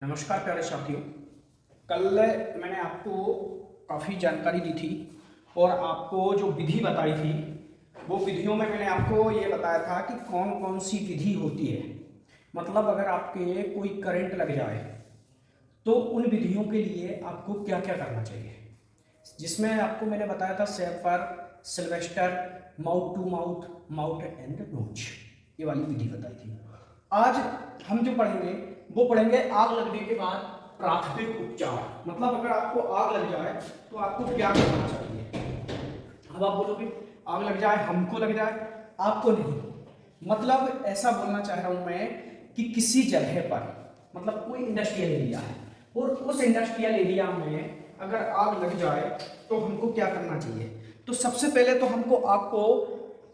नमस्कार प्यारे साथियों। कल मैंने आपको काफ़ी जानकारी दी थी और आपको जो विधि बताई थी वो विधियों में मैंने आपको ये बताया था कि कौन कौन सी विधि होती है। मतलब अगर आपके कोई करंट लग जाए तो उन विधियों के लिए आपको क्या क्या करना चाहिए, जिसमें आपको मैंने बताया था Schafer, Sylvester, mouth to mouth, mouth and nose, ये वाली विधि बताई थी। आज हम जो पढ़ेंगे वो पढ़ेंगे आग लगने के बाद प्राथमिक उपचार। मतलब अगर आपको आग लग जाए तो आपको क्या करना चाहिए। अब आप बोलोगे आग लग जाए, हमको लग जाए, आपको नहीं। मतलब ऐसा बोलना चाह रहा हूं मैं कि किसी जगह पर, मतलब कोई इंडस्ट्रियल एरिया है और उस इंडस्ट्रियल एरिया में अगर आग लग जाए तो हमको क्या करना चाहिए। तो सबसे पहले तो हमको आग को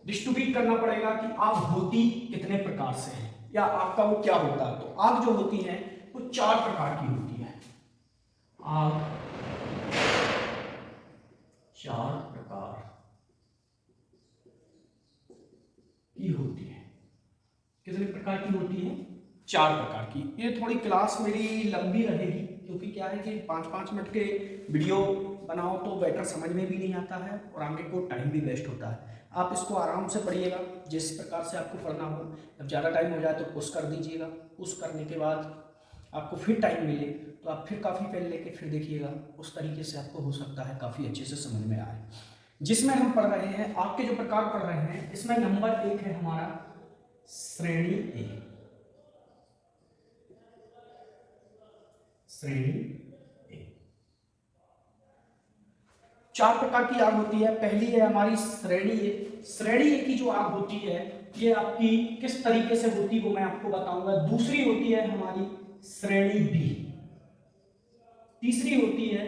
डिस्ट्रीब्यूट करना पड़ेगा कि आग होती कितने प्रकार से है या आग का वो क्या होता है। तो आग जो होती है वो 4 प्रकार की होती है। आग 4 प्रकार की होती है। कितने प्रकार की होती है? 4 प्रकार की। ये थोड़ी क्लास मेरी लंबी रहेगी क्योंकि क्या है कि 5-5 मिनट के वीडियो बनाओ तो बेटर समझ में भी नहीं आता है और आगे को टाइम भी वेस्ट होता है। आप इसको आराम से पढ़िएगा जिस प्रकार से आपको पढ़ना हो। जब ज़्यादा टाइम हो जाए तो पुश कर दीजिएगा। पुश करने के बाद आपको फिर टाइम मिले तो आप फिर काफ़ी पेन लेके फिर देखिएगा। उस तरीके से आपको हो सकता है काफ़ी अच्छे से समझ में आए। जिसमें हम पढ़ रहे हैं, आपके जो प्रकार पढ़ रहे हैं, इसमें नंबर 1 है हमारा श्रेणी ए। श्रेणी ए 4 प्रकार की आग होती है। पहली है हमारी श्रेणी ए। श्रेणी ए की जो आग होती है ये आपकी किस तरीके से होती है वो मैं आपको बताऊंगा। दूसरी होती है हमारी श्रेणी बी, तीसरी होती है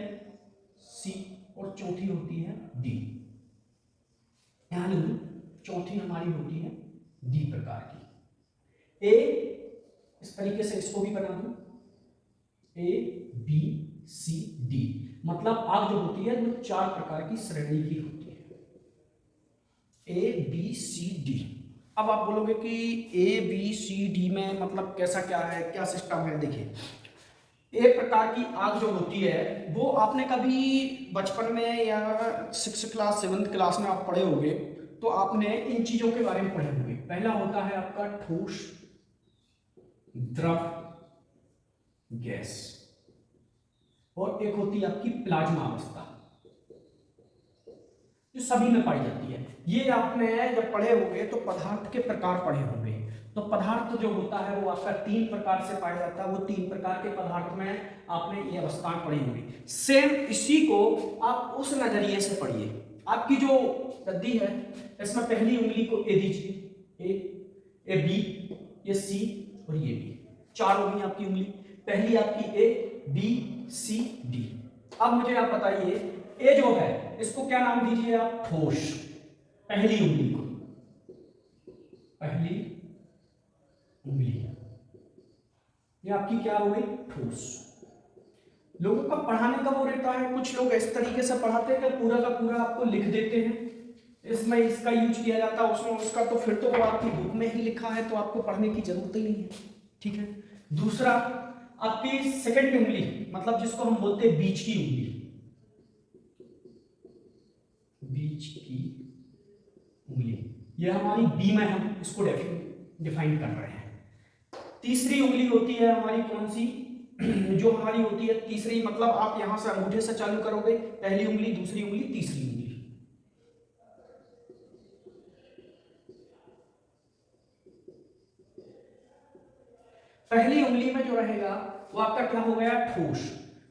सी और चौथी होती है डी। यानी चौथी हमारी होती है डी प्रकार की। ए इस तरीके से इसको भी बना दूं, ए बी सी डी। मतलब आग जो होती है वो 4 प्रकार की श्रेणी की होती है, ए बी सी डी। अब आप बोलोगे कि ए बी सी डी में मतलब कैसा क्या है, क्या सिस्टम है। देखिए, एक प्रकार की आग जो होती है वो आपने कभी बचपन में या 6 क्लास 7th क्लास में आप पढ़े होंगे तो आपने इन चीजों के बारे में पढ़े होंगे। पहला होता है आपका ठोस, द्रव, गैस, और एक होती है आपकी प्लाज्मा अवस्था जो सभी में पाई जाती है। ये आपने जब पढ़े होंगे तो पदार्थ के प्रकार पढ़े होंगे। तो पदार्थ जो होता है वो आपका 3 प्रकार से पाया जाता है। वो 3 प्रकार के पदार्थ में आपने ये अवस्थाएं पढ़ी होंगी। सेम इसी को आप उस नजरिए से पढ़िए। आपकी जो गद्दी है इसमें पहली उंगली को ए दीजिए, ए बी, ये सी और ये डी। 4 होगी आपकी उंगली। पहली आपकी ए बी सी डी। अब मुझे आप बताइए ए जो है इसको क्या नाम दीजिए आप? ठोस। पहली उंगली को, पहली उंगली ये आपकी क्या हो गई? ठोस। लोगों का पढ़ाने का वो रहता है, कुछ लोग इस तरीके से पढ़ाते हैं कि पूरा का पूरा आपको लिख देते हैं, इसमें इसका यूज किया जाता है उसमें उसका, तो फिर तो वो आपकी बुक में ही लिखा है तो आपको पढ़ने की जरूरत ही नहीं है। ठीक है। दूसरा आपकी सेकंड उंगली, मतलब जिसको हम बोलते हैं बीच की उंगली, बीच की उंगली ये हमारी बी में हम इसको डिफाइन कर रहे हैं। तीसरी उंगली होती है हमारी कौन सी? जो हमारी होती है तीसरी, मतलब आप यहां से अंगूठे से चालू करोगे, पहली उंगली, दूसरी उंगली, तीसरी उंगली। पहली उंगली में जो रहेगा वो आपका क्या हो गया? ठोस।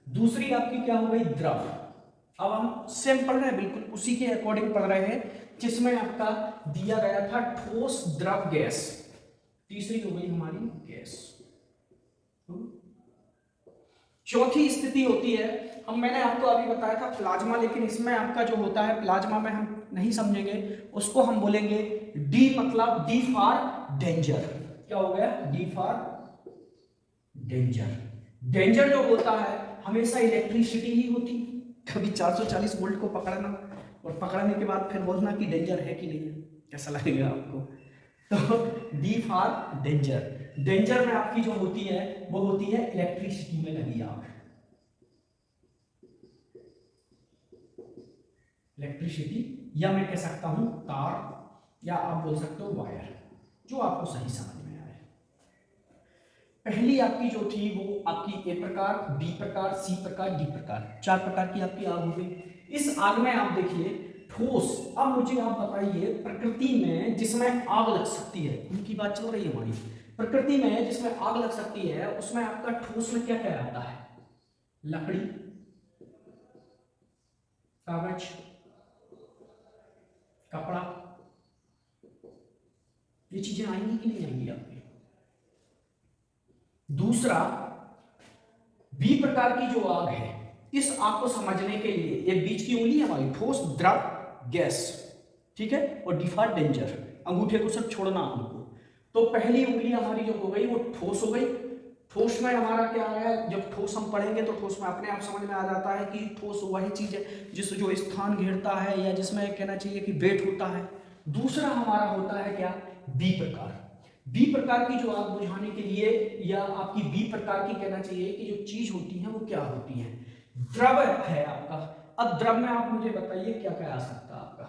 दूसरी आपकी क्या हो गई? द्रव। अब हम सेम पढ़ रहे हैं, बिल्कुल उसी के अकॉर्डिंग पढ़ रहे हैं जिसमें आपका दिया गया था ठोस, द्रव, गैस। तीसरी हो गई हमारी गैस। चौथी स्थिति होती है, हम मैंने आपको अभी बताया था प्लाज्मा, लेकिन इसमें आपका जो होता है प्लाज्मा में हम नहीं समझेंगे, उसको हम बोलेंगे डी। मतलब डी फॉर डेंजर। क्या हो गया? D for danger. डेंजर जो होता है हमेशा इलेक्ट्रिसिटी ही होती है। कभी 440 वोल्ट को पकड़ना और पकड़ने के बाद फिर बोलना कि डेंजर है कि नहीं है, कैसा लगेगा आपको? तो डी फॉर डेंजर। डेंजर में आपकी जो होती है वो होती है इलेक्ट्रिसिटी में लगी आग, इलेक्ट्रिसिटी, या मैं कह सकता हूं तार, या आप बोल सकते हो वायर, जो आपको सही समझ में आए। पहली आपकी जो थी वो आपकी ए प्रकार, बी प्रकार, सी प्रकार, डी प्रकार, 4 प्रकार की आपकी आग हो गई। इस आग में आप देखिए ठोस। अब मुझे आप बताइए प्रकृति में जिसमें आग लग सकती है, उनकी बात चल रही है हमारी, प्रकृति में जिसमें आग लग सकती है उसमें आपका ठोस में क्या क्या आता है? लकड़ी, कागज, कपड़ा, ये चीजें आएंगी कि नहीं आएंगी आपकी? दूसरा, बी प्रकार की जो आग है, इस आग को समझने के लिए ये बीच की उंगली है हमारी, ठोस, द्रव, गैस, ठीक है, और डी फॉर डेंजर, अंगूठे को सब छोड़ना हमको। तो पहली उंगली हमारी जो हो गई वो ठोस हो गई। ठोस में हमारा क्या है, जब ठोस हम पढ़ेंगे तो ठोस में अपने आप समझ में आ जाता है कि ठोस वही चीज है जिस जो स्थान घेरता है, या जिसमें कहना चाहिए कि वेट होता है। दूसरा हमारा होता है क्या? बी प्रकार। बी प्रकार की जो आग बुझाने के लिए, या आपकी बी प्रकार की कहना चाहिए कि जो चीज होती है वो क्या होती है? द्रव है आपका। अब द्रव में आप मुझे बताइए क्या क्या आ सकता है आपका?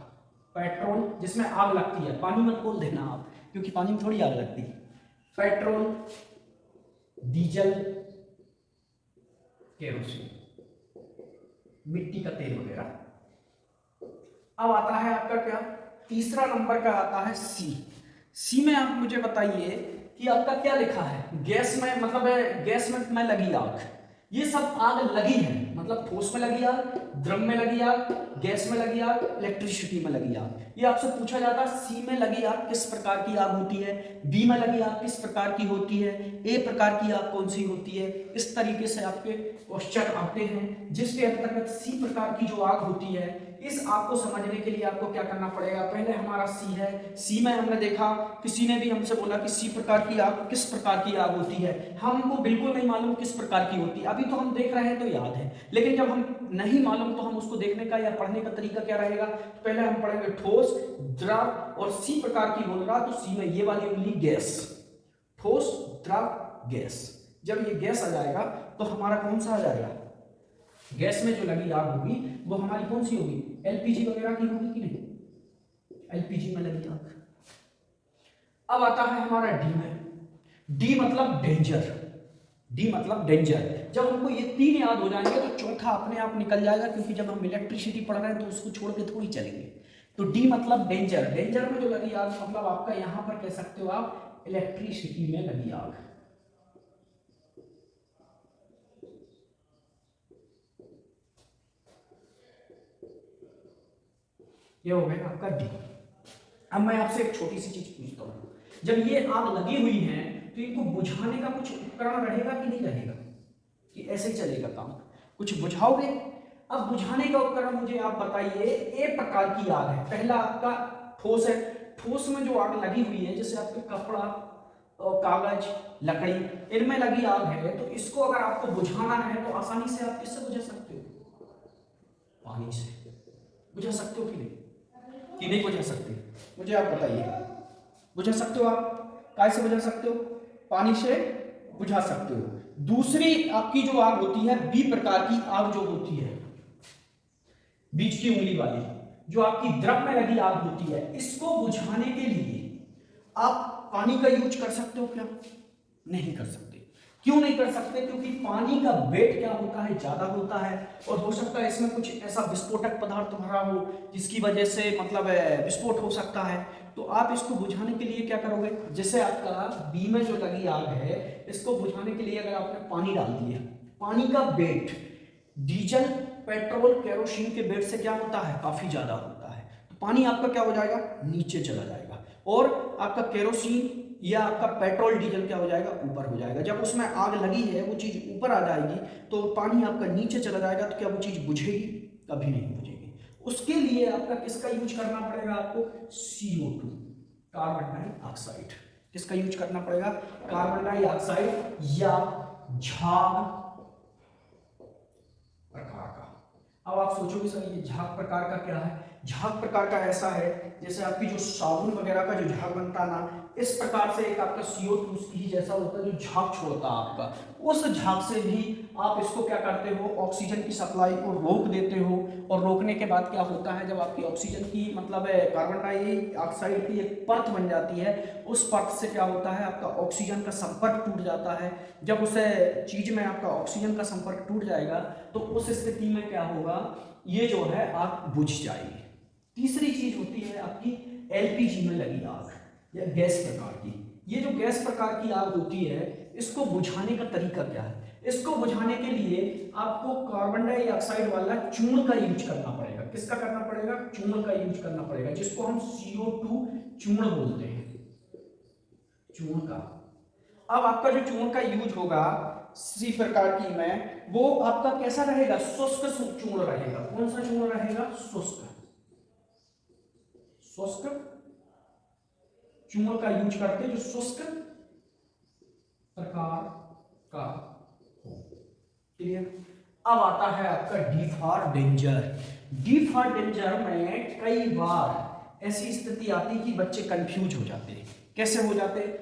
पेट्रोल, जिसमें आग लगती है, पानी मत बोल देना आप, क्योंकि पानी में थोड़ी आग लगती है। पेट्रोल, डीजल, केरोसिन, मिट्टी का तेल वगैरह। अब आता है आपका क्या? तीसरा नंबर का आता है सी। सी में आप मुझे बताइए कि आपका क्या लिखा है? गैस में, मतलब गैस में लगी आग। ये सब आग लगी है, मतलब ठोस में लगी आग, द्रव में लगी आग, गैस में लगी आग, इलेक्ट्रिसिटी में लगी आग। ये आपसे पूछा जाता है सी में लगी आग किस प्रकार की आग होती है, बी में लगी आग किस प्रकार की होती है, ए प्रकार की आग कौन सी होती है। इस तरीके से आपके क्वेश्चन आते हैं, जिसके अंतर्गत सी प्रकार की जो आग होती है, इस आग को समझने के लिए आपको क्या करना पड़ेगा? पहले हमारा सी है, सी में हमने देखा, किसी ने भी हमसे बोला कि सी प्रकार की आग किस प्रकार की आग होती है, हमको बिल्कुल नहीं मालूम किस प्रकार की होती है। अभी तो हम देख रहे हैं तो याद है, लेकिन जब हम नहीं मालूम तो हम उसको देखने का या पढ़ने का तरीका क्या रहेगा? तो पहले हम पढ़ेंगे ठोस, द्रव, और सी प्रकार की बोल रहा तो सी में ये वाली उंगली गैस, ठोस, द्रव, गैस। जब ये गैस आ जाएगा तो हमारा कौन सा आ जाएगा? गैस में जो लगी आग होगी वो हमारी कौन सी होगी? एलपीजी वगैरह की होगी कि नहीं? एलपीजी में लगी आग। अब आता है हमारा डी में। डी मतलब डेंजर। डी मतलब डेंजर। जब हमको ये 3 याद हो जाएंगे तो चौथा अपने आप निकल जाएगा, क्योंकि जब हम इलेक्ट्रिसिटी पढ़ रहे हैं तो उसको छोड़ के थोड़ी चलेंगे। तो डी मतलब डेंजर। डेंजर में जो लगी आग मतलब आपका यहां पर कह सकते हो आप इलेक्ट्रिसिटी में लगी आग। ये हो गया आपका डी। अब मैं आपसे एक छोटी सी चीज पूछता हूं, जब ये आग लगी हुई है तो इनको बुझाने का कुछ उपकरण रहेगा कि नहीं रहेगा, कि ऐसे ही चलेगा काम? कुछ बुझाओगे? अब बुझाने का उपकरण मुझे आप बताइए। ए प्रकार की आग है, पहला आपका ठोस है। ठोस में जो आग लगी हुई है, जैसे आपके कपड़ा, कागज, लकड़ी, इनमें लगी आग है, तो इसको अगर आपको बुझाना है तो आसानी से आप किससे बुझा सकते हो? पानी से। बुझा सकते हो कि नहीं? कि नहीं बुझा सकते? मुझे आप बताइए, बुझा सकते हो आप? काय से बुझा सकते हो? पानी से बुझा सकते हो। दूसरी आपकी जो आग होती है बी प्रकार की आग जो होती है, बीच की उंगली वाली, जो आपकी द्रव में लगी आग होती है, इसको बुझाने के लिए आप पानी का यूज कर सकते हो क्या? नहीं कर सकते। क्यों नहीं कर सकते? क्योंकि पानी का वेट क्या होता है? ज्यादा होता है, और हो सकता है इसमें कुछ ऐसा विस्फोटक पदार्थ भरा हो जिसकी वजह से मतलब विस्फोट हो सकता है। तो आप इसको बुझाने के लिए क्या करोगे? जैसे आपका बी में जो लगी आग है, इसको बुझाने के लिए अगर आपने पानी डाल दिया, पानी का वेट डीजल, पेट्रोल, केरोसिन के वेट से क्या होता है? काफी ज्यादा होता है। तो पानी आपका क्या हो जाएगा? नीचे चला जाएगा, और आपका केरोसिन या आपका पेट्रोल, डीजल क्या हो जाएगा? ऊपर हो जाएगा। जब उसमें आग लगी है वो चीज ऊपर आ जाएगी तो पानी आपका नीचे चला जाएगा, तो क्या वो चीज बुझेगी? कभी नहीं बुझेगी। उसके लिए आपका किसका यूज करना पड़ेगा? आपको CO2, कार्बन डाइऑक्साइड। किसका यूज करना पड़ेगा? कार्बन डाइऑक्साइड या झाग प्रकार का। अब आप सोचोगे सर ये झाग प्रकार का क्या है? झाग प्रकार का ऐसा है जैसे आपकी जो साबुन वगैरह का जो झाग बनता है ना, इस प्रकार से एक आपका CO2 ही जैसा होता है जो झाग छोड़ता है आपका, उस झाग से भी आप इसको क्या करते हो, ऑक्सीजन की सप्लाई को रोक देते हो। और रोकने के बाद क्या होता है, जब आपकी ऑक्सीजन की मतलब कार्बन डाइऑक्साइड की एक परत बन जाती है, उस परत से क्या होता है, आपका ऑक्सीजन का संपर्क टूट जाता है। जब उस चीज में आपका ऑक्सीजन का संपर्क टूट जाएगा तो उस स्थिति में क्या होगा, ये जो है आग बुझ जाएगी। तीसरी चीज होती है आपकी LPG में लगी आग या गैस प्रकार की। ये जो गैस प्रकार की आग होती है, इसको बुझाने का तरीका क्या है, इसको बुझाने के लिए आपको कार्बन डाइऑक्साइड वाला चूर्ण का यूज करना पड़ेगा। किसका करना पड़ेगा, चूर्ण का यूज करना पड़ेगा, जिसको हम CO2 चूर्ण बोलते हैं, चूर्ण का। अब आपका जो चूर्ण का यूज होगा सी प्रकार की में, वो आपका कैसा रहेगा, शुष्क चूर्ण रहेगा। कौन सा चूर्ण रहेगा, शुष्क चूर्ण का यूज करते जो शुष्क प्रकार का हो। क्लियर। अब आता है आपका D for danger. D for danger में कई बार ऐसी स्थिति आती है कि बच्चे कंफ्यूज हो जाते हैं। कैसे हो जाते हैं,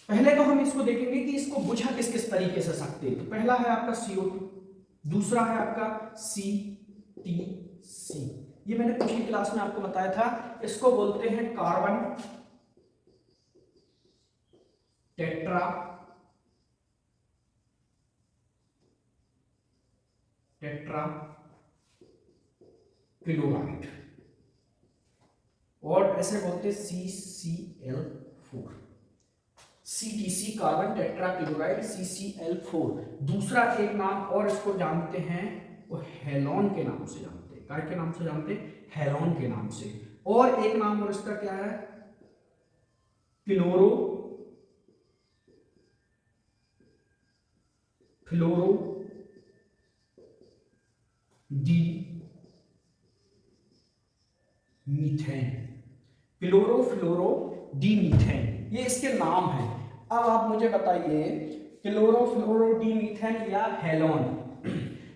पहले तो हम इसको देखेंगे कि इसको बुझा किस किस तरीके से सकते हैं। तो पहला है आपका CO2, दूसरा है आपका CTC। ये मैंने पिछली क्लास में आपको बताया था, इसको बोलते हैं कार्बन टेट्रा क्लोराइड, और ऐसे बोलते हैं CCl4। CTC carbon tetra chloride CCl4। दूसरा एक नाम और इसको जानते हैं, वो हेलोन के नाम से जानते हैं। क्या के नाम से जानते हैं, हेलोन के नाम से। और एक नाम और इसका क्या है, fluoro di methane, chloro di methane, ये इसके नाम है। अब आप मुझे बताइए, क्लोरो डी मीथेन या हेलोन,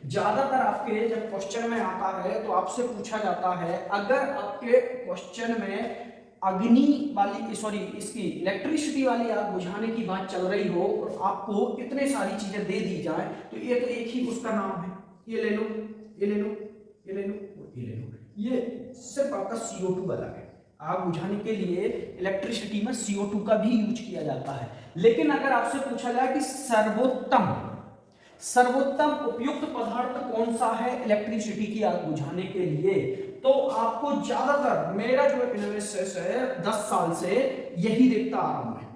ज्यादातर आपके जब क्वेश्चन में आता है तो आपसे पूछा जाता है, अगर आपके क्वेश्चन में अग्नि वाली इसकी इलेक्ट्रिसिटी वाली आग बुझाने की बात चल रही हो और आपको इतने सारी चीजें दे दी जाए, तो ये तो एक ही उसका नाम है, ये ले लो, ये ले लो, ये ले लो, ये ले लो। ये सिर्फ आपका CO2 वाला है। आग बुझाने के लिए इलेक्ट्रिसिटी में CO2 का भी यूज किया जाता है। लेकिन अगर आपसे पूछा जाए कि सर्वोत्तम उपयुक्त पदार्थ कौन सा है इलेक्ट्रिसिटी की आग बुझाने के लिए, तो आपको ज्यादातर मेरा जो एनालिसिस है 10 साल से यही देखता आ रहा हूं मैं,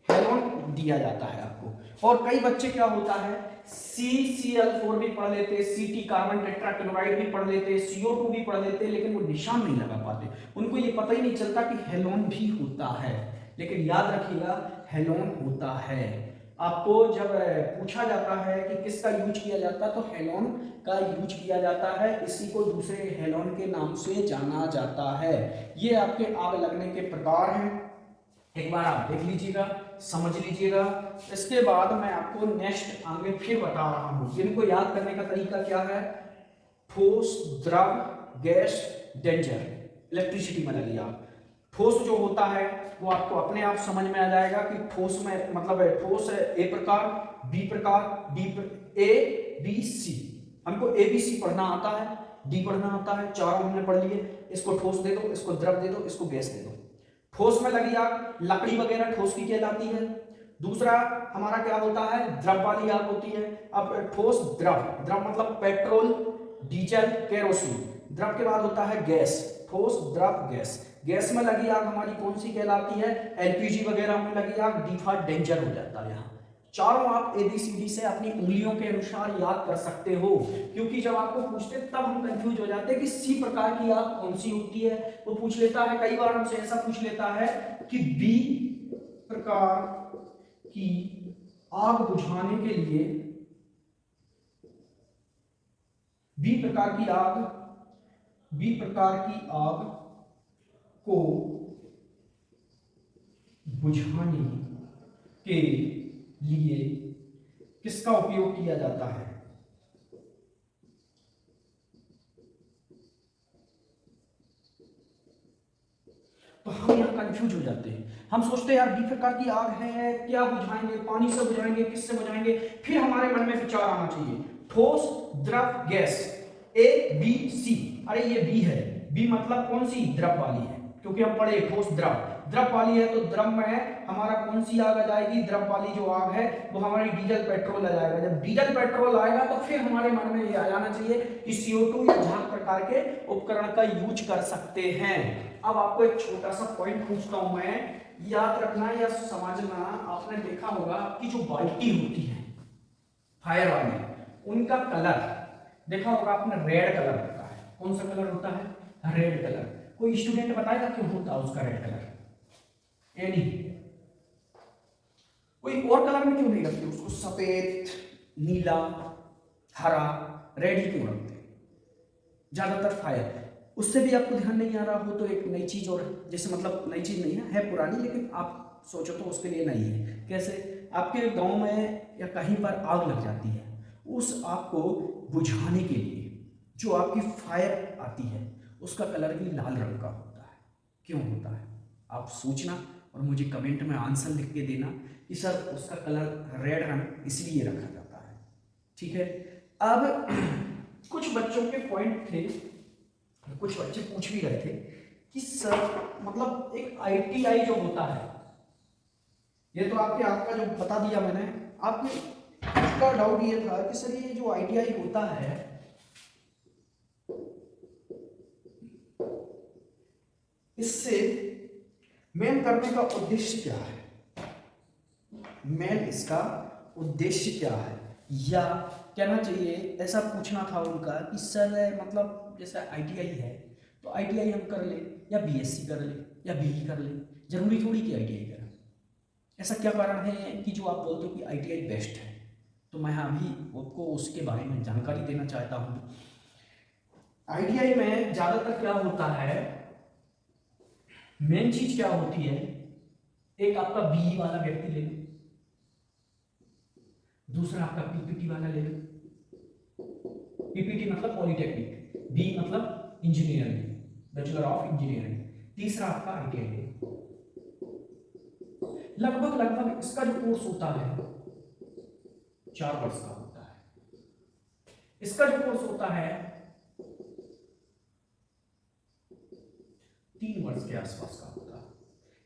हेलोन दिया जाता है आपको। और कई बच्चे क्या होता है, CCl4 भी पढ़ लेते, CT कार्बन टेट्रा क्लोराइड भी पढ़ लेते, CO2 भी पढ़ लेते, लेकिन वो निशान नहीं लगा पाते। उनको ये पता ही नहीं चलता कि हेलोन भी होता है। लेकिन याद रखिएगा, हेलोन होता है। आपको जब पूछा जाता है कि किसका यूज किया जाता है, तो हेलोन का यूज किया जाता है। इसी को दूसरे हेलोन के नाम से जाना जाता है। ये आपके आग लगने के प्रकार हैं, एक बार आप देख लीजिएगा, समझ लीजिएगा। इसके बाद मैं आपको नेक्स्ट आगे फिर बता रहा हूं। इनको याद करने का तरीका क्या है, ठोस, द्रव, गैस, डेंजर, इलेक्ट्रिसिटी में लगी आग। ठोस जो होता है वो आपको अपने आप समझ में आ जाएगा कि ठोस में मतलब है, ठोस है A प्रकार, B प्रकार, ABC। हमको ABC पढ़ना आता है, D पढ़ना आता है, चारों हमने पढ़ लिए। इसको ठोस दे दो, इसको द्रव दे दो, इसको गैस दे दो। ठोस में लगी आग, लकड़ी वगैरह ठोस की कहलाती है। दूसरा हमारा क्या होता है, द्रव वाली आग होती है। अब ठोस, द्रव मतलब पेट्रोल, डीजल, केरोसिन। द्रव के बाद होता है गैस, ठोस, द्रव, गैस। गैस में लगी आग हमारी कौन सी कहलाती है, LPG वगैरह में लगी आग डी फॉर डेंजर हो जाता है। यहाँ चारों आप ABCD से अपनी उंगलियों के अनुसार याद कर सकते हो, क्योंकि जब आपको पूछते तब हम कंफ्यूज हो जाते हैं कि C प्रकार की आग कौन सी होती है। वो पूछ लेता है, कई बार हमसे ऐसा पूछ लेता है कि B प्रकार की आग बुझाने के लिए, B प्रकार की आग को बुझाने के लिए किसका उपयोग किया जाता है, तो हम यहाँ कंफ्यूज हो जाते हैं। हम सोचते हैं यार बी प्रकार की आग है, क्या बुझाएंगे, पानी से बुझाएंगे, किससे बुझाएंगे। फिर हमारे मन में विचार आना चाहिए, ठोस, द्रव, गैस, ए बी सी। अरे ये बी है, बी मतलब कौन सी, द्रव वाली है, क्योंकि हम पढ़े ठोस द्रव, द्रव वाली है तो द्रव में हमारा कौन सी आग आ जाएगी, द्रव वाली जो आग है वो हमारी डीजल पेट्रोल आ जाएगा। जब डीजल पेट्रोल आएगा तो फिर हमारे मन में ये आ जाना चाहिए कि CO2 या झाग प्रकार के उपकरण का यूज कर सकते हैं। अब आपको एक छोटा सा पॉइंट पूछता हूं मैं, याद रखना या समझना। आपने देखा होगा आपकी जो बाल्टी होती है फायर वाली, उनका कलर देखा होगा आपने, रेड कलर होता है। कौन सा कलर होता है, रेड कलर। कोई स्टूडेंट बताएगा क्यों होता है उसका रेड कलर? एनी कोई और कलर में क्यों नहीं रखते उसको, सफेद, नीला, हरा, रेड ही क्यों रखते? ज्यादातर फायर। उससे भी आपको ध्यान नहीं आ रहा हो तो एक नई चीज और, जैसे मतलब नई चीज नहीं है पुरानी, लेकिन आप सोचो तो उसके लिए नई है। कैसे? आपके गांव में या कहीं पर आग लग जाती है, उस आग को बुझाने के लिए जो आपकी फायर आती है उसका कलर भी लाल रंग का होता है। क्यों होता है? आप सोचना और मुझे कमेंट में आंसर लिख के देना कि सर उसका कलर रेड रंग इसलिए रखा जाता है। ठीक है। अब कुछ बच्चों के पॉइंट थे, कुछ बच्चे पूछ भी रहे थे कि सर मतलब एक ITI जो होता है, ये तो आपका जो बता दिया मैंने, आपका डाउट ये था कि सर ये जो ITI होता है इससे मेन करने का उद्देश्य क्या है, मेन इसका उद्देश्य क्या है, या कहना चाहिए ऐसा पूछना था उनका कि सर मतलब जैसे ITI है तो ITI हम कर ले या BSc कर ले या BE कर ले, जरूरी थोड़ी कि ITI करें। ऐसा क्या कारण है कि जो आप बोलते हो कि ITI बेस्ट है? तो मैं अभी आपको उसके बारे में जानकारी देना चाहता हूँ। ITI में ज्यादातर क्या होता है, मेन चीज क्या होती है, एक आपका BE वाला व्यक्ति ले लो, दूसरा आपका PPT वाला ले लो। PPT मतलब पॉलिटेक्निक, BE मतलब इंजीनियरिंग, बैचलर ऑफ इंजीनियरिंग, तीसरा आपका ITI ले लो। लगभग इसका जो कोर्स होता है 4 वर्ष का होता है। इसका जो कोर्स होता है 3 वर्ष के आसपास का होता है।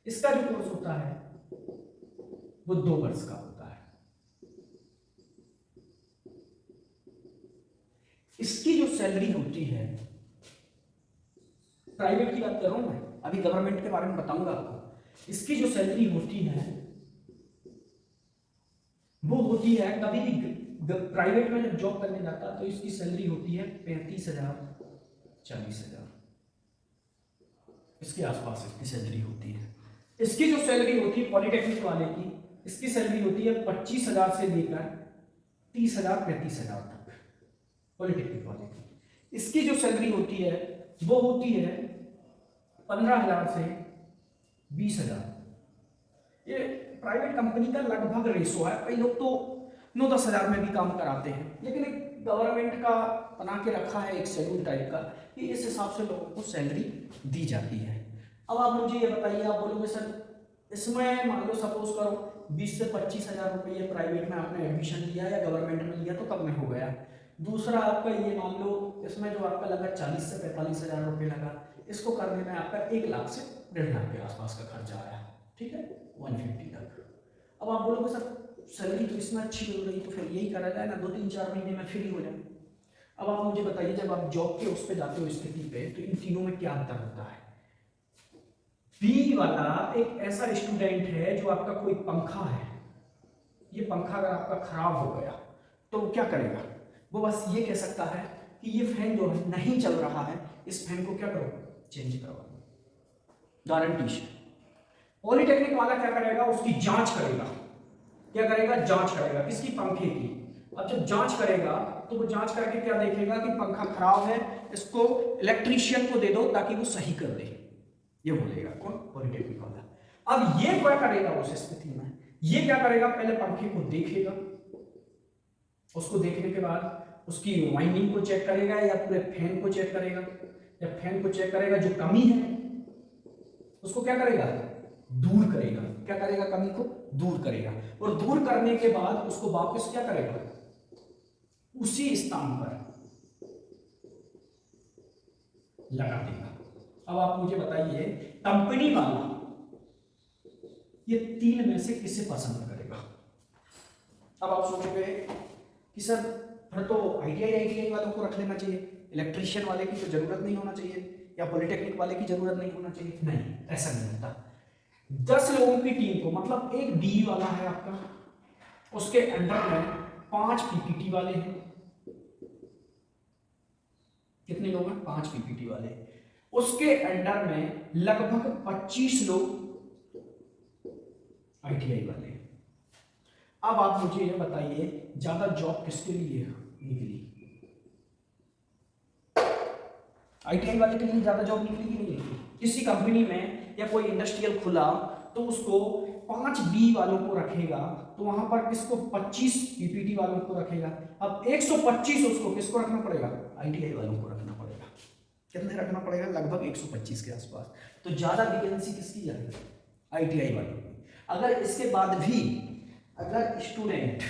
इसका जो कोर्स होता है वो 2 वर्ष का होता है। इसकी जो सैलरी होती है, प्राइवेट की बात कर रहा हूं मैं, अभी गवर्नमेंट के बारे में बताऊंगा आपको। इसकी जो सैलरी होती है वो होती है, कभी भी प्राइवेट में जब जॉब करने जाता तो इसकी सैलरी होती है 35,000 40,000, इसके आसपास इसकी सैलरी होती है। इसकी जो सैलरी होती है पॉलिटेक्निक वाले की, इसकी सैलरी होती है 25,000 से लेकर 30,000 35,000 तक पॉलिटेक्निक वाले की। इसकी जो सैलरी होती है वो होती है 15,000 से 20,000। ये प्राइवेट कंपनी का लगभग रेशो है। कई लोग तो 9-10 हजार में भी काम कराते हैं, लेकिन एक गवर्नमेंट का बना के रखा है एक शेड्यूल टाइप का कि इस हिसाब से लोगों को सैलरी दी जाती है। अब आप मुझे ये बताइए, आप बोलोगे सर इसमें मान लो सपोज करो 20 से 25,000 रुपये प्राइवेट में आपने एडमिशन लिया या गवर्नमेंट में लिया तो कब में हो गया। दूसरा आपका ये मान लो इसमें जो आपका लगा 40 से 45,000 रुपये लगा, इसको करने में आपका 1 लाख से 1.5 लाख के आसपास का खर्चा आया। ठीक है, 150 तक। अब आप बोलोगे सर सैलरी तो इसमें अच्छी मिल रही तो फिर यही करा जाए ना, 2-3-4 महीने में फ्री हो जाए। अब आप मुझे बताइए जब आप जॉब के उस पर जाते हो स्थिति पे, तो इन तीनों में क्या अंतर होता है। बी वाला एक ऐसा स्टूडेंट है जो आपका कोई पंखा है, ये पंखा अगर आपका खराब हो गया तो वो क्या करेगा, वो बस ये कह सकता है कि ये फैन जो है नहीं चल रहा है, इस फैन को क्या करो, चेंज करवा दो, गारंटी से। पॉलिटेक्निक वाला क्या करेगा, उसकी जांच करेगा। क्या करेगा, जांच करेगा किसकी, पंखे की। अब जब जांच करेगा तो वो जांच करके क्या देखेगा कि पंखा खराब है, इसको इलेक्ट्रीशियन को दे दो ताकि वो सही कर दे, ये बोलेगा कौन, पॉलिटेक्निक वाला। अब ये क्या करेगा उस स्थिति में, ये क्या करेगा, पहले पंखे को देखेगा, उसको देखने के बाद उसकी वाइंडिंग को चेक करेगा या पूरे फैन को चेक करेगा। जब फैन को चेक करेगा जो कमी है उसको क्या करेगा, दूर करेगा। क्या करेगा, कमी को दूर करेगा। और दूर करने के बाद उसको वापस क्या करेगा, उसी स्थान पर लगा देगा। अब आप मुझे बताइए, कंपनी वाला ये तीन में से किसे पसंद करेगा? अब आप सोचोगे कि सर फिर तो आईटीआई वालों को रख लेना चाहिए, इलेक्ट्रीशियन वाले की तो जरूरत नहीं होना चाहिए, या पॉलिटेक्निक वाले की जरूरत नहीं होना चाहिए। नहीं, ऐसा नहीं होता। 10 लोगों की टीम को, मतलब एक बी वाला है आपका, उसके अंडर में 5 पीपीटी वाले हैं। कितने लोग हैं, 5 पीपीटी वाले। उसके अंडर में लगभग 25 लोग आईटीआई वाले। अब आप मुझे ये बताइए, ज्यादा जॉब किसके लिए निकली? आईटीआई वाले के लिए ज्यादा जॉब निकली कि नहीं निकली? किसी कंपनी में या कोई इंडस्ट्रियल खुला तो उसको 5 बी वालों को रखेगा, तो वहां पर किसको, 25 पीपीटी वालों को रखेगा। अब 125 उसको किसको रखना पड़ेगा, आईटीआई वालों को रखना पड़ेगा। कितने रखना पड़ेगा, लगभग 125 के आसपास। तो ज्यादा वैकेंसी किसकी जाएगी, आईटीआई वालों की। अगर इसके बाद भी अगर स्टूडेंट,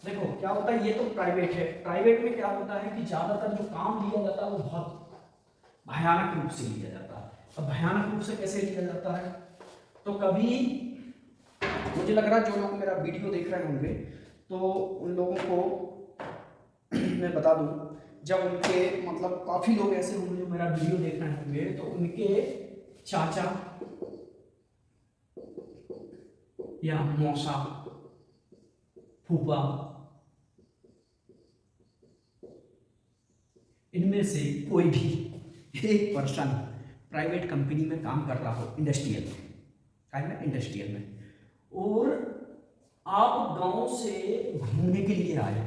देखो क्या होता है, ये तो प्राइवेट है, प्राइवेट में क्या होता है कि ज्यादातर जो काम लिया जाता है वो बहुत भयानक रूप से लिया जाता है। अब भयानक रूप से कैसे लिया जाता है, तो कभी मुझे लग रहा है जो लोग मेरा वीडियो देख रहे होंगे तो उन लोगों को मैं बता दूं, जब उनके मतलब काफी लोग ऐसे होंगे जो मेरा वीडियो देख रहे होंगे, तो उनके चाचा या मौसा, फूफा, इनमें से कोई भी एक पर्सन प्राइवेट कंपनी में काम कर रहा हो, इंडस्ट्रियल में, इंडस्ट्रियल में, और आप गांव से घूमने के लिए आए।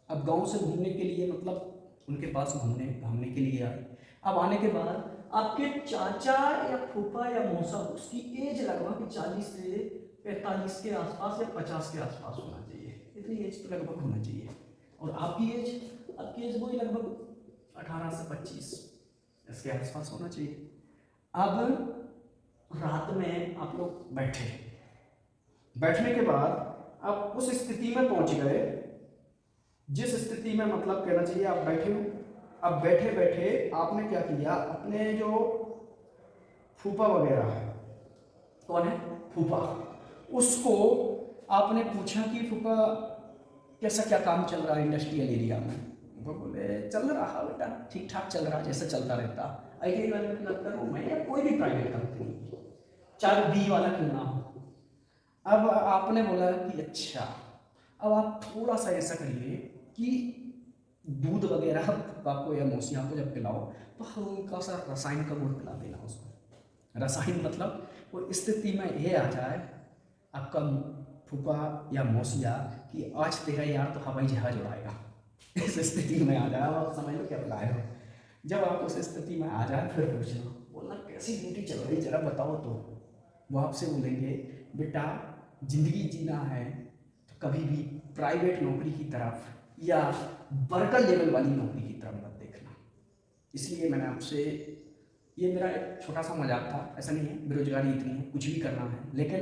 अब गांव से घूमने के लिए मतलब उनके पास घूमने के लिए आए। अब आने के बाद आपके चाचा या फूफा या मौसा, उसकी एज लगभग 40 से 45 के आसपास या 50 के आसपास होना चाहिए। इतनी एज तो लगभग होना चाहिए। और आपकी एज वही लगभग 18 से 25 इसके आसपास होना चाहिए। अब रात में आप लोग बैठने के बाद आप उस स्थिति में पहुंच गए जिस स्थिति में मतलब कहना चाहिए आप बैठे हो। अब बैठे बैठे आपने क्या किया, अपने जो फूफा वगैरह है, कौन है, फूफा, उसको आपने पूछा कि फूफा कैसा क्या काम चल रहा है इंडस्ट्रियल एरिया में। वो बोले चल रहा बेटा, ठीक ठाक चल रहा, जैसे चलता रहता। आईटीआई वाले को लगता है मैं या कोई भी प्राइवेट कंपनी, चाहे बी वाला क्यों ना हो। अब आपने बोला कि अच्छा, अब आप थोड़ा सा ऐसा करिए कि दूध वगैरह आपको या मौसिया को जब पिलाओ तो हल्का सा रसायन का गुड़ पिला देना उसको। रसायन मतलब वो स्थिति में ये आ जाए आपका फूफा या मौसिया कि आज तेरा यार तो हवाई जहाज उड़ाएगा, इस स्थिति में आ जाए। आप समझ लो क्या बुलाए हो। जब आप उस स्थिति में आ जाए फिर पूछना, बोलना कैसी ड्यूटी चल रही जरा बताओ। तो वो आपसे बोलेंगे बेटा जिंदगी जीना है तो कभी भी प्राइवेट नौकरी की तरफ या वर्कर लेवल वाली नौकरी की तरफ मत देखना। इसलिए मैंने आपसे, ये मेरा एक छोटा सा मजाक था, ऐसा नहीं है बेरोजगारी इतनी है कुछ भी करना है, लेकिन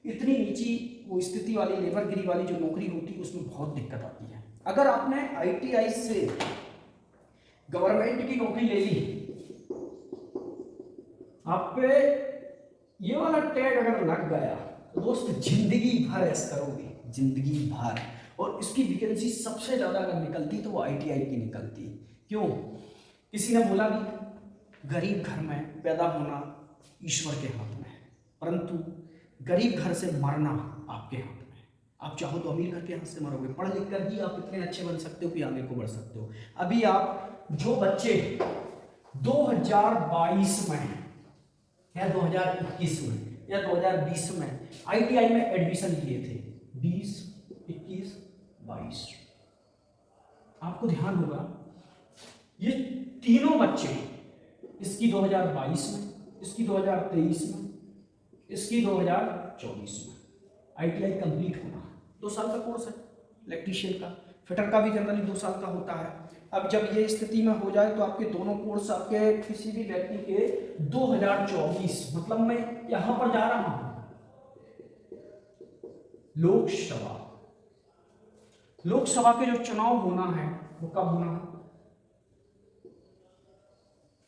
इतनी नीची वो स्थिति वाली लेबरगिरी वाली जो नौकरी होती है उसमें बहुत दिक्कत आती है। अगर आपने आईटीआई से गवर्नमेंट की नौकरी ले ली, आप पे ये वाला टैग अगर लग गया तो दोस्त जिंदगी भर ऐसा करोगे, जिंदगी भर। और इसकी वैकेंसी सबसे ज्यादा अगर निकलती तो वो आईटीआई की निकलती। क्यों? किसी ने बोला भी गरीब घर में पैदा होना ईश्वर के हाथ में है, परंतु गरीब घर से मरना आपके हाथ में है। आप चाहो तो अमीर घर के हाथ से मरोगे, पढ़ लिख कर ही आप इतने अच्छे बन सकते हो कि आगे को बढ़ सकते हो। अभी आप जो बच्चे 2022 में या 2021 में या 2020 में आईटीआई में एडमिशन लिए थे, 20, 21, 22, आपको ध्यान होगा ये तीनों बच्चे, इसकी 2022 में, इसकी 2023 में, इसकी 2024 में आईटीआई कंप्लीट होना। 2 साल का कोर्स है इलेक्ट्रीशियन का, फिटर का भी जनरली 2 साल का होता है। अब जब ये स्थिति में हो जाए तो आपके दोनों कोर्स आपके किसी भी व्यक्ति के 2024, मतलब मैं यहां पर जा रहा हूं लोकसभा, लोकसभा के जो चुनाव होना है वो कब होना है?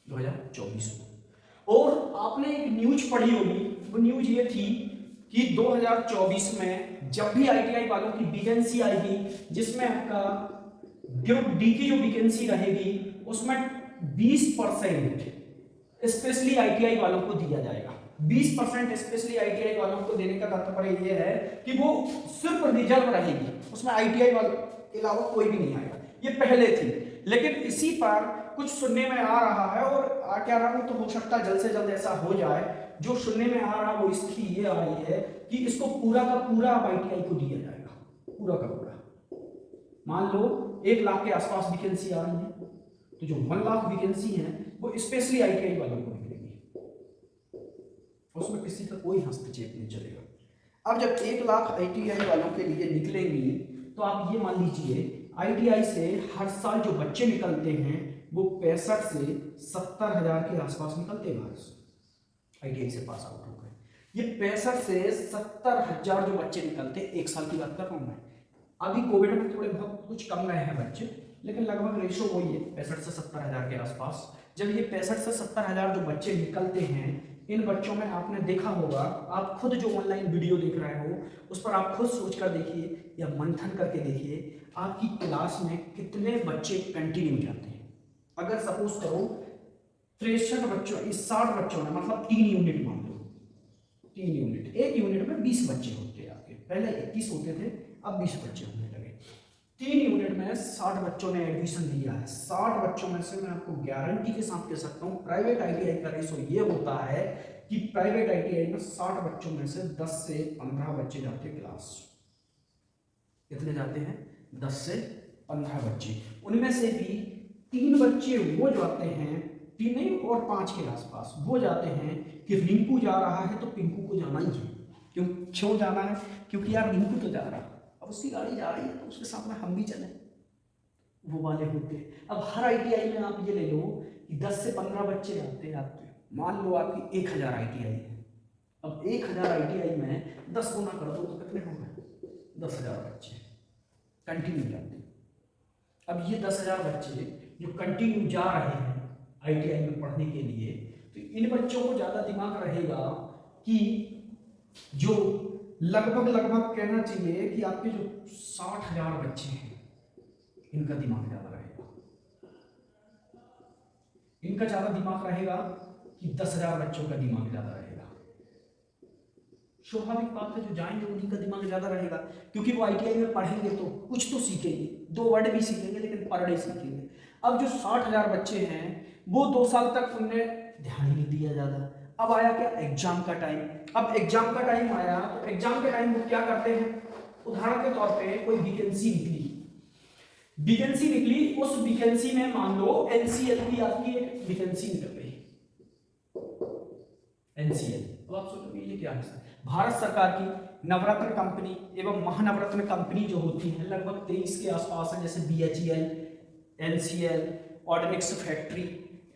2024 में। और आपने एक न्यूज पढ़ी होगी, वो न्यूज ये थी कि 2024 में जब भी आईटीआई वालों की वैकेंसी आएगी, जिसमें आपका ग्रुप डी की जो वैकेंसी रहेगी उसमें 20% स्पेशली आईटीआई वालों को दिया जाएगा। 20% स्पेशली आईटीआई वालों को देने का तात्पर्य यह है कि वो सिर्फ रिजर्व रहेगी, उसमें आईटीआई वालों के अलावा कोई भी नहीं आएगा। ये पहले थी, लेकिन इसी पर कुछ सुनने में आ रहा है और आ क्या रहा है, तो हो सकता है जल्द से जल्द ऐसा हो जाए। जो सुनने में आ रहा है वो स्थिति ये आ रही है कि इसको पूरा का पूरा आईटीआई को दिया जाएगा, पूरा का पूरा। मान लो 1 लाख के आसपास वैकेंसी आ रही है, तो जो 1 लाख वैकेंसी है वो स्पेशली आईटीआई वालों को निकलेगी, उसमें किसी का कोई हस्तक्षेप नहीं चलेगा। अब जब 1 लाख आईटीआई वालों के लिए निकलेंगी तो आप ये मान लीजिए आईटीआई से हर साल जो बच्चे निकलते हैं वो 65 से 70 हजार के आसपास निकलते हैं भारत से, आईटीआई से पास आउट हो गए। ये 65 से 70 हजार जो बच्चे निकलते हैं, 1 साल की बात कर रहा हूं मैं। अभी कोविड में थोड़े बहुत कुछ कम रहे हैं बच्चे, लेकिन लगभग रेशो वही है 65 से 70 हजार के आसपास। जब ये 65 से 70 हजार जो बच्चे निकलते हैं, इन बच्चों में आपने देखा होगा, आप खुद जो ऑनलाइन वीडियो देख रहे हो उस पर आप खुद सोच कर देखिए या मंथन करके देखिए, आपकी क्लास में कितने बच्चे कंटिन्यू जाते हैं। अगर सपोज करो 63 बच्चों, इस 60 बच्चों में मतलब 3 यूनिट मान लो, 3 यूनिट, एक यूनिट में 20 बच्चे होते हैं आपके, पहले 21 होते थे, अब 20 बच्चे होने लगे। 3 यूनिट में 60 बच्चों ने एडमिशन लिया है। 60 बच्चों में से मैं आपको गारंटी के साथ कह सकता हूँ प्राइवेट आईटीआई का रेशो ये होता है कि प्राइवेट आईटीआई में 60 बच्चों में से 10 से 15 बच्चे जाते हैं क्लास। कितने जाते हैं? 10 से 15 बच्चे। उनमें से भी 3 बच्चे वो जाते हैं, 3 नहीं और 5 के आसपास वो जाते हैं कि रिंकू जा रहा है तो पिंकू को जाना ही है। क्यों जाना है? क्योंकि यार रिंकू तो जा रहा है, अब उसकी गाड़ी जा रही है तो उसके साथ में हम भी चलें, वो वाले होते हैं। अब हर आईटीआई में आप ये ले लो कि 10 से 15 बच्चे जाते हैं आपके, मान लो आपकी 1000 आईटीआई है। अब 1000 आईटीआई में 10 गुना कर दो तो कितने हो गए? 10,000 बच्चे कंटिन्यू जाते हैं। अब ये 10,000 बच्चे जो कंटिन्यू जा रहे हैं आईटीआई में पढ़ने के लिए, तो इन बच्चों को ज़्यादा दिमाग रहेगा कि जो लगभग कहना चाहिए कि आपके जो 60,000 बच्चे हैं इनका दिमाग ज़्यादा रहेगा, इनका ज़्यादा दिमाग रहेगा कि 10,000 बच्चों का दिमाग ज़्यादा रहेगा। स्वाभाविक बात है, जो जाएंगे उन्हीं का दिमाग ज़्यादा रहेगा, क्योंकि वो आईटीआई में पढ़ेंगे तो कुछ तो सीखेंगे, 2 वर्ड भी सीखेंगे लेकिन पर डे सीखेंगे। अब जो 60,000 बच्चे हैं वो 2 साल तक उन्हें ध्यान ही नहीं दिया ज़्यादा। अब आया क्या? एग्जाम का टाइम। अब एग्जाम का टाइम आया तो एग्जाम के टाइम वो क्या करते हैं? उदाहरण के तौर पे कोई वैकेंसी निकली, उस वैकेंसी में मान लो एनसीएल की आपकी एक वैकेंसी निकल गई, एनसीएल। अब आप सोचोगे ये क्या है? भारत सरकार की नवरत्न कंपनी एवं महानवरत्न कंपनी जो होती है लगभग 23 के आसपास है, जैसे बीएचईएल, एनसीएल, ऑर्गेनिक्स फैक्ट्री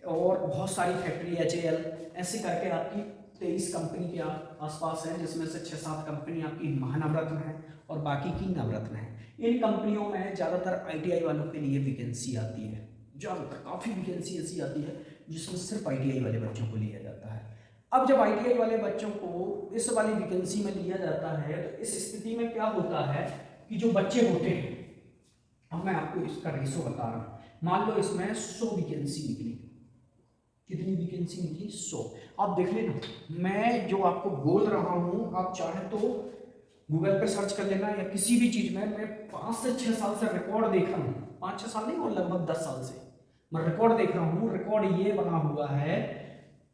और बहुत सारी फैक्ट्री, एचएएल, ऐसे करके आपकी 23 कंपनी के आसपास है, जिसमें से 6-7 कंपनी आपकी महानवरत्न है और बाकी की नवरत्न है। इन कंपनियों में ज़्यादातर आईटीआई वालों के लिए वैकेंसी आती है, ज़्यादातर काफ़ी वैकेंसी ऐसी आती है जिसमें सिर्फ आईटीआई वाले बच्चों को लिया जाता है। अब जब आईटीआई वाले बच्चों को इस वाली वैकेंसी में लिया जाता है तो इस स्थिति में क्या होता है कि जो बच्चे होते हैं, अब मैं आपको इसका रेशो बता रहा हूँ, मान लो इसमें 100 वैकेंसी निकली। कितनी वैकेंसी निकली? 100। आप देख लेना, मैं जो आपको बोल रहा हूँ आप चाहे तो गूगल पे सर्च कर लेना या किसी भी चीज़ में। मैं 5 से 6 साल से रिकॉर्ड देख रहा हूँ, 5-6 साल नहीं और लगभग 10 साल से मैं रिकॉर्ड देख रहा हूँ। रिकॉर्ड ये बना हुआ है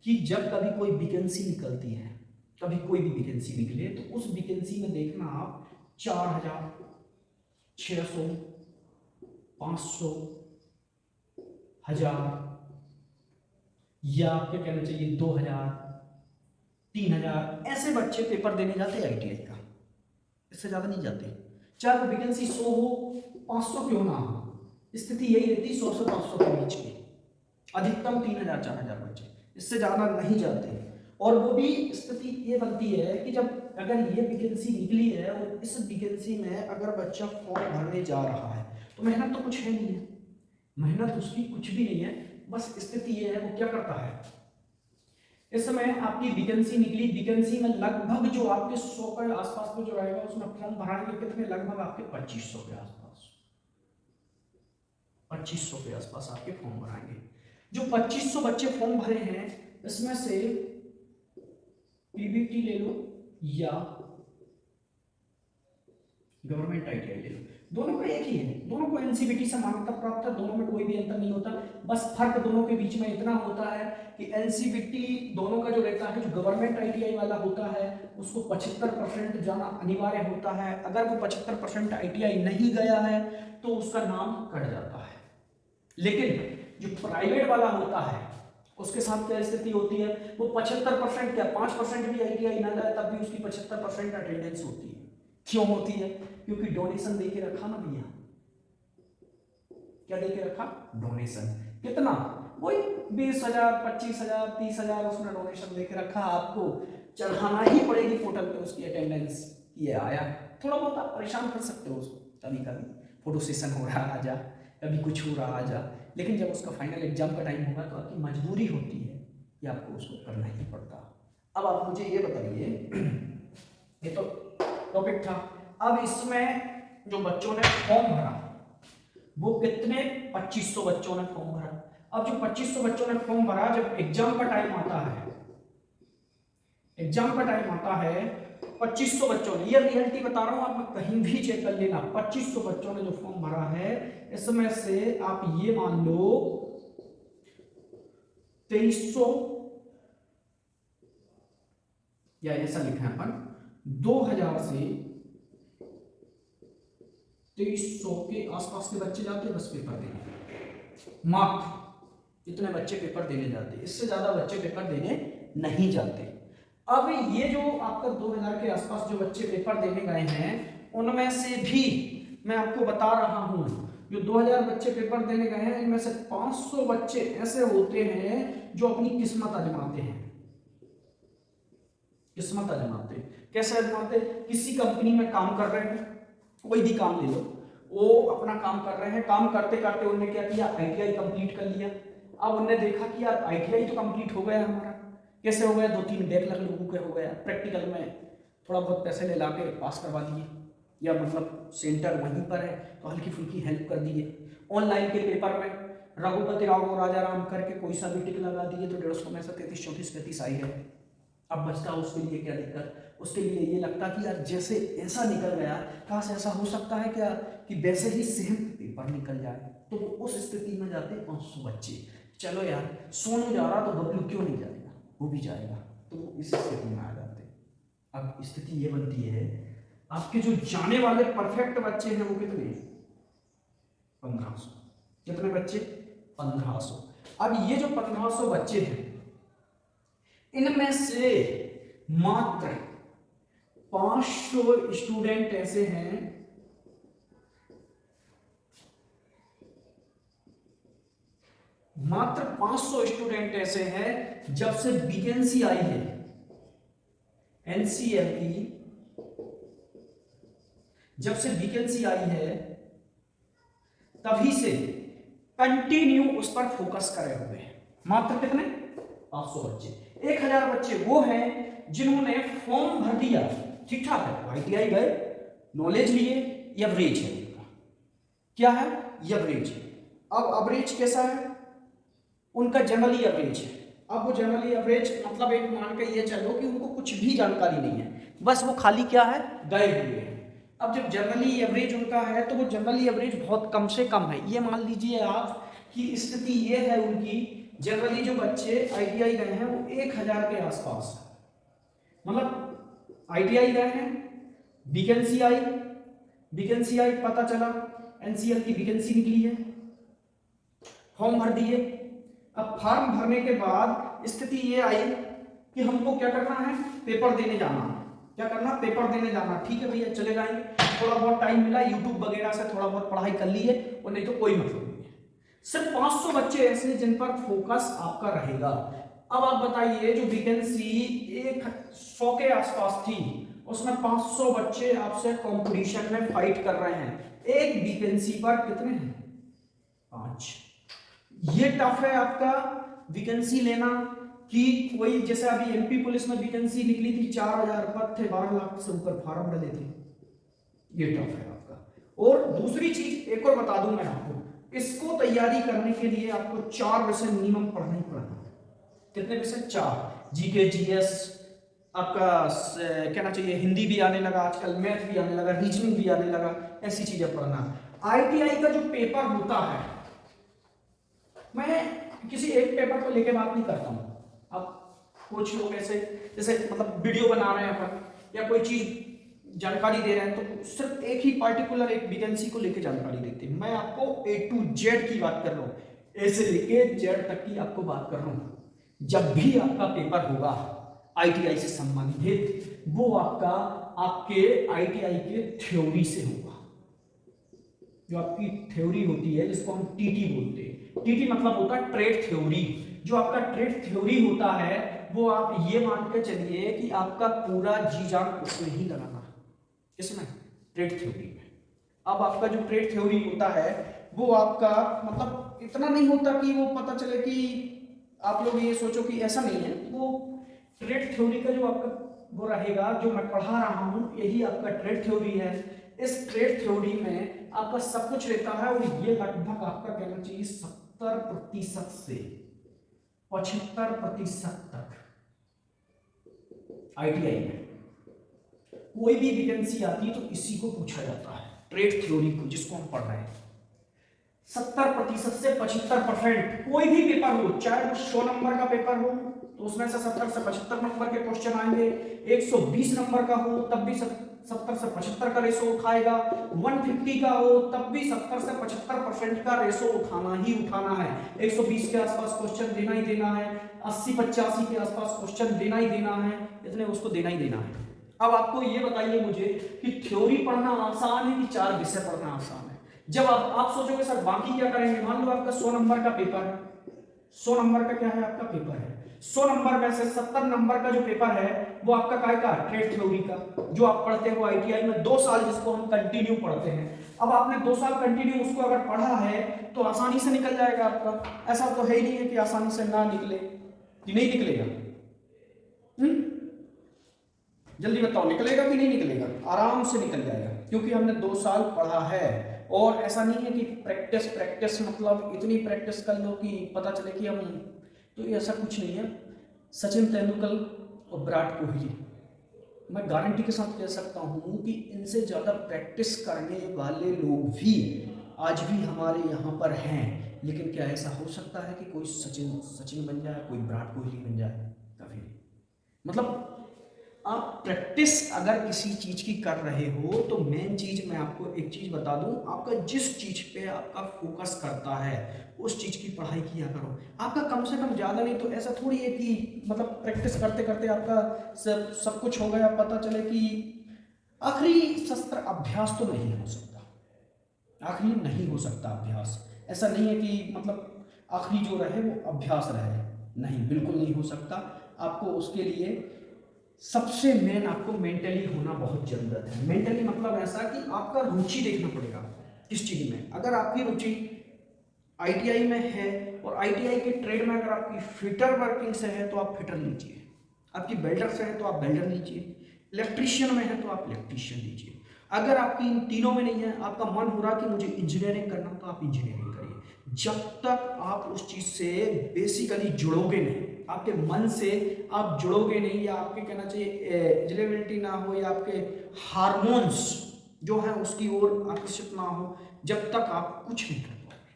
कि जब कभी कोई वैकेंसी निकलती है, कभी कोई भी वैकेंसी निकले तो उस वैकेंसी में देखना आप 4,000, 600, 500, 1000 या आपके कहना चाहिए 2,000, 3,000 ऐसे बच्चे पेपर देने जाते हैं आईटीआई का, इससे ज़्यादा नहीं जाते। चाहे वो वैकेंसी 100 हो, 500 क्यों ना हो, स्थिति यही रहती 100 से 500 के बीच की, अधिकतम 3000 4000 बच्चे, इससे ज़्यादा नहीं जाते। और वो भी स्थिति ये बनती है कि जब अगर ये वैकेंसी निकली है और इस वैकेंसी में अगर बच्चा फॉर्म भरने जा रहा है तो मेहनत तो कुछ है नहीं है, मेहनत उसकी कुछ भी नहीं है, बस स्थिति ये है वो क्या करता है, इस समय आपकी वैकेंसी निकली, वैकेंसी में लगभग जो आपके 100 के आसपास में जो रहेगा उसमें फॉर्म भराएंगे कितने, लगभग आपके 2500 के आसपास, 2500 के आसपास आपके फॉर्म भराएंगे। जो 2500 बच्चे फॉर्म भरे हैं इसमें से पीबीटी ले लो या गवर्नमेंट आईटीआई ले लो, दोनों का एक ही है, दोनों को एनसीबीटी से मान्यता प्राप्त है, दोनों में कोई भी अंतर नहीं होता। बस फर्क दोनों के बीच में इतना होता है कि एनसीबीटी दोनों का जो रहता है, जो गवर्नमेंट आईटीआई वाला होता है उसको 75% जाना अनिवार्य होता है, अगर वो 75% आईटीआई नहीं गया है तो उसका नाम कट जाता है। लेकिन जो प्राइवेट वाला होता है उसके साथ क्या स्थिति होती है, वो 75% क्या 5% भी आईटीआई ना जाए तब भी उसकी 75% अटेंडेंस होती है। क्यों होती है, क्योंकि डोनेशन दे के रखा ना भैया, क्या दे के रखा, डोनेशन, कितना, वही 20,000 25,000 30,000 उसने डोनेशन दे के रखा, आपको चढ़ाना ही पड़ेगी पोर्टल पे उसकी अटेंडेंस, ये आया, थोड़ा बहुत आप परेशान कर सकते हो उसको, कभी कभी फोटो सेशन हो रहा आ जा, कभी कुछ हो रहा आ जा, लेकिन जब उसका फाइनल एग्जाम का टाइम होगा तो आपकी मजबूरी होती है कि आपको उसको करना ही पड़ता। अब आप मुझे ये बताइए, ये तो टॉपिक था, अब इसमें जो बच्चों ने फॉर्म भरा वो कितने, 2500 बच्चों ने फॉर्म भरा। अब जो 2500 बच्चों ने फॉर्म भरा, जब एग्जाम का टाइम आता है, एग्जाम का टाइम आता है, 2500 बच्चों ने, ये रियलिटी बता रहा हूं, आप कहीं भी चेक कर लेना, 2500 बच्चों ने जो फॉर्म भरा है इसमें से आप ये मान लो 2300 या ऐसा लिखा है अपन 2000 से 2300 के आसपास के बच्चे जाते हैं बस पेपर देने, मात्र इतने बच्चे पेपर देने जाते हैं, इससे ज्यादा बच्चे पेपर देने नहीं जाते। अब ये जो आपका 2000 के आसपास जो बच्चे पेपर देने गए हैं उनमें से भी मैं आपको बता रहा हूं, जो 2000 बच्चे पेपर देने गए हैं इनमें से 500 बच्चे ऐसे होते हैं जो अपनी किस्मत आजमाते हैं, किस्मत आजमाते, कैसे आजमाते, किसी कंपनी में काम कर रहे हैं, कोई भी काम ले लो, वो अपना काम कर रहे हैं, काम करते करते उन्होंने क्या किया, आईटीआई कंप्लीट कर लिया। अब उन्होंने देखा कि यार आईटीआई तो कंप्लीट हो गया हमारा, कैसे हो गया, 2-3 बैक लग लोगों के हो गया, प्रैक्टिकल में थोड़ा बहुत पैसे ले ला के पास करवा दिए, या मतलब सेंटर वहीं पर है तो हल्की फुल्की हेल्प कर दिए, ऑनलाइन के पेपर में रघुपति राव राजा राम करके कोई सा भी टिक लगा दिए तो 150 में से 33 34 35 आई है। अब बचता उसके लिए क्या दिक्कत, उसके लिए ये लगता कि यार जैसे ऐसा निकल गया, काश ऐसा हो सकता है क्या कि वैसे ही सेम पेपर निकल जाए, तो उस स्थिति में जाते 500 बच्चे, चलो यार सोनू जा रहा तो बबलू क्यों नहीं जाएगा, वो भी जाएगा, तो वो इस स्थिति में आ जाते। अब स्थिति ये बनती है, आपके जो जाने वाले परफेक्ट बच्चे हैं वो कितने, 1500, कितने बच्चे, 1500। अब ये जो 1500 बच्चे हैं इनमें से मात्र 500 स्टूडेंट ऐसे हैं मात्र 500 स्टूडेंट ऐसे हैं जब से वैकेंसी आई है एनसीएल की, जब से वैकेंसी आई है तभी से कंटिन्यू उस पर फोकस करे हुए हैं, मात्र कितने, 500 बच्चे। 1000 बच्चे वो हैं जिन्होंने फॉर्म भर दिया, ठीक ठाक है, आईटीआई गए, नॉलेज लिए, एवरेज है उनका, क्या है, एवरेज है। अब एवरेज कैसा है उनका, जनरली एवरेज है। अब वो जनरली एवरेज मतलब एक मान के ये चलो कि उनको कुछ भी जानकारी नहीं है, बस वो खाली क्या है, गए हुए हैं। अब जब जनरली एवरेज उनका है तो वो जनरली एवरेज बहुत कम से कम है, ये मान लीजिए आप कि स्थिति ये है उनकी, जनरली जो बच्चे आईटीआई गए हैं वो 1000 के आसपास, मतलब आईटीआई गए हैं, वैकेंसी आई, पता चला एनसीएल की वैकेंसी निकली है, फॉर्म भर दिए। अब फॉर्म भरने के बाद स्थिति ये आई कि हमको क्या करना है, पेपर देने जाना है। क्या करना, पेपर देने जाना। ठीक है भैया, चले जाएंगे, थोड़ा बहुत टाइम मिला यूट्यूब वगैरह से थोड़ा बहुत पढ़ाई कर ली है, और नहीं तो कोई मतलब नहीं है। सिर्फ 500 बच्चे ऐसे जिन पर फोकस आपका रहेगा। अब आप बताइए, जो वैकेंसी 100 के आसपास थी, उसमें 500 बच्चे आपसे कंपटीशन में फाइट कर रहे हैं, एक वैकेंसी पर कितने हैं, 5। ये टफ है आपका वैकेंसी लेना, कि कोई जैसे अभी एमपी पुलिस में वैकेंसी निकली थी, 4000 पद थे, 12 लाख से ऊपर फार्म डले थे। ये टफ है आपका। और दूसरी चीज एक और बता दूं मैं आपको, इसको तैयारी करने के लिए आपको 4 विषय मिनिमम पढ़ना ही पड़ना। कितने विषय, 4। जीके, जीएस, आपका कहना चाहिए हिंदी भी आने लगा आजकल, मैथ भी आने लगा, रीजनिंग भी आने लगा, ऐसी चीजें पढ़ना। आईटीआई का जो पेपर होता है, मैं किसी एक पेपर को लेके बात नहीं करता हूं। अब कुछ लोग ऐसे जैसे मतलब वीडियो बना रहे हैं अपन, या कोई चीज जानकारी दे रहे हैं, तो सिर्फ एक ही पार्टिकुलर एक वैकेंसी को लेके जानकारी देते हैं। मैं आपको A to Z की बात कर रहा हूँ, ए से लेके जेड तक की आपको बात कर रहा हूँ। जब भी आपका पेपर होगा आईटीआई से संबंधित, वो आपके आईटीआई के थ्योरी से होगा। जो आपकी थ्योरी होती है, जिसको हम टीटी बोलते हैं, टीटी मतलब होता है ट्रेड थ्योरी। जो आपका ट्रेड थ्योरी होता है, वो आप ये मान के चलिए कि आपका पूरा जी जान उसमें ही लगाना, इसमें ट्रेड थ्योरी में। अब आपका जो ट्रेड थ्योरी होता है, वो आपका मतलब इतना नहीं होता कि वो पता चले कि आप लोग ये सोचो कि ऐसा नहीं है। वो ट्रेड थ्योरी का जो आपका वो रहेगा, जो मैं पढ़ा रहा हूं, यही आपका ट्रेड थ्योरी है। इस ट्रेड थ्योरी में आपका सब कुछ रहता है, और ये लगभग आपका कहना चाहिए 70% से 75% तक आईटीआई में कोई भी वैकेंसी आती है तो इसी को पूछा जाता है, ट्रेड थ्योरी को, जिसको हम पढ़ रहे हैं। 70% से 75% कोई भी पेपर हो, चाहे वो 100 नंबर का पेपर हो तो उसमें से 70 से 75 नंबर के क्वेश्चन आएंगे। 120 नंबर का हो तब भी 70 से 75 का रेशो उठाएगा। 150 का हो तब भी 70 से 75% का रेशो उठाना ही उठाना है। 120 के आसपास क्वेश्चन देना ही देना है, 80-85 के आसपास क्वेश्चन देना ही देना है, इतने उसको देना ही देना है। अब आपको ये बताइए मुझे कि थ्योरी पढ़ना आसान है कि 4 विषय पढ़ना आसान है। जब आप सोचोगे सर बाकी क्या करेंगे, मान लो आपका 100 नंबर का पेपर है, 100 नंबर का क्या है आपका पेपर है, 100 नंबर में से 70 नंबर का जो पेपर है वो आपका काय का, ट्रेड थ्योरी का, जो आप पढ़ते हो आईटीआई में 2 साल, जिसको हम कंटिन्यू पढ़ते हैं। अब आपने 2 साल कंटिन्यू उसको अगर पढ़ा है तो आसानी से निकल जाएगा आपका। ऐसा तो है ही नहीं है कि आसानी से ना निकले, कि नहीं निकलेगा। जल्दी बताओ, निकलेगा कि नहीं निकलेगा? आराम से निकल जाएगा, क्योंकि हमने 2 साल पढ़ा है। और ऐसा नहीं है कि प्रैक्टिस मतलब इतनी प्रैक्टिस कर लो कि पता चले कि हम, तो ऐसा कुछ नहीं है। सचिन तेंदुलकर और विराट कोहली, मैं गारंटी के साथ कह सकता हूँ कि इनसे ज़्यादा प्रैक्टिस करने वाले लोग भी आज भी हमारे यहाँ पर हैं। लेकिन क्या ऐसा हो सकता है कि कोई सचिन बन जाए, कोई विराट कोहली बन जाए? कभी नहीं। मतलब आप प्रैक्टिस अगर किसी चीज की कर रहे हो तो मेन चीज, मैं आपको एक चीज बता दूं, आपका जिस चीज पे आपका फोकस करता है उस चीज की पढ़ाई किया करो। आपका कम से कम ज्यादा नहीं तो ऐसा थोड़ी है कि मतलब प्रैक्टिस करते करते आपका सब कुछ हो गया, पता चले कि आखिरी शस्त्र अभ्यास तो नहीं हो सकता, आखिरी नहीं हो सकता अभ्यास। ऐसा नहीं है कि मतलब आखिरी जो रहे वो अभ्यास रहे, नहीं, बिल्कुल नहीं हो सकता। आपको उसके लिए सबसे मेन आपको मेंटली होना बहुत जरूरत है। मेंटली मतलब ऐसा कि आपका रुचि देखना पड़ेगा किस चीज में। अगर आपकी रुचि आईटीआई में है और आईटीआई के ट्रेड में अगर आपकी फिटर वर्किंग से है तो आप फिटर लीजिए, आपकी वेल्डर से है तो आप वेल्डर लीजिए, इलेक्ट्रीशियन में है तो आप इलेक्ट्रीशियन लीजिए। अगर आपकी इन तीनों में नहीं है, आपका मन हो रहा कि मुझे इंजीनियरिंग करना, तो आप इंजीनियरिंग करिए। जब तक आप उस चीज से बेसिकली जुड़ोगे नहीं, आपके मन से आप जुड़ोगे नहीं, या आपके कहना चाहिए एलिजिबिलिटी ना हो, या आपके हार्मोन्स जो है उसकी ओर आकर्षित ना हो, जब तक आप कुछ नहीं कर पाओगे,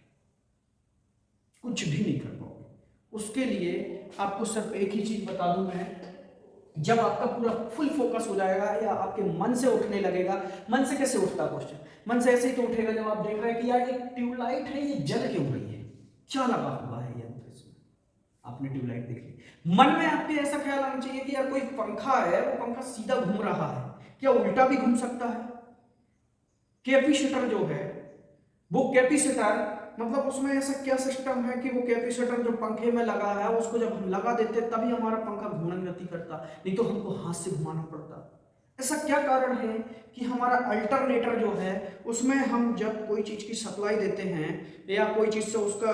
कुछ भी नहीं कर पाओगे। उसके लिए आपको सिर्फ एक ही चीज बता दूं मैं, जब आपका पूरा फुल फोकस हो जाएगा या आपके मन से उठने लगेगा। मन से कैसे उठता क्वेश्चन? मन से ऐसे ही तो उठेगा जब आप देख रहे हैं कि यार एक ट्यूबलाइट है, ये जल क्यों रही है, क्या लगा हुआ है ये अंदर इसमें। आपने ट्यूबलाइट देख ली। मन में आपके ऐसा ख्याल आना चाहिए कि यार कोई पंखा है, वो पंखा सीधा घूम रहा है, क्या उल्टा भी घूम सकता है? कैपेसिटर जो है, वो कैपेसिटर मतलब उसमें ऐसा क्या सिस्टम है कि वो कैपेसिटर जो पंखे में लगा है उसको जब हम लगा देते तभी हमारा पंखा घूमने गति करता, नहीं तो हमको हाथ से घुमाना पड़ता। ऐसा क्या कारण है कि हमारा अल्टरनेटर जो है उसमें हम जब कोई चीज की सप्लाई देते हैं या कोई चीज से उसका